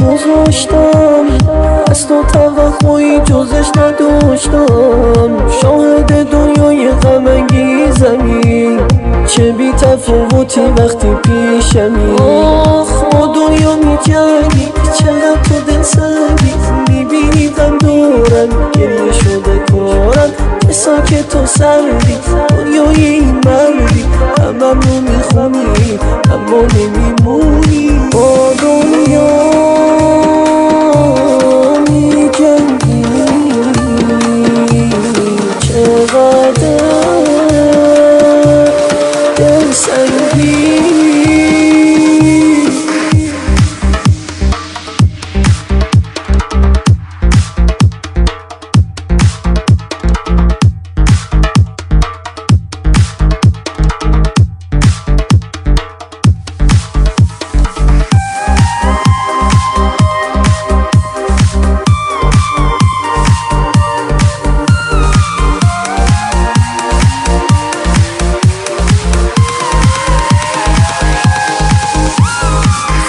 گذاشتم، از تو توقعی جزش نداشتم. شاهد دنیای غم انگیزمی، چه بی تفاوتی وقتی پیشمی. آخ با دنیا میجنگی، چقدر تو دل سنگی. میبینی غم دارم، گریه شده کارم. که ساکت و سردی، دنیای این مردی. همم رو میخونی اما نمیمونی. با دنیا میجنگی، چقدر دل سنگی.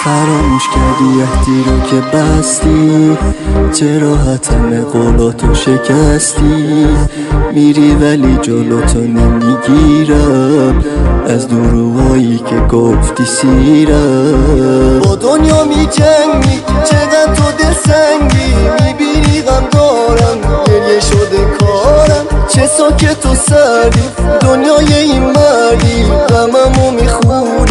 فراموش کردی عهدی رو که بستی، چرا حتم قولاتو شکستی؟ میری ولی جلوتو نمیگیرم، از دروغایی که گفتی سیرم. با دنیا میجنگی، چقدر تو دل سنگی. میبینی غم دارم، گریه شده کارم. چه ساکت و سردی، دنیای این مردی. غممو میخونی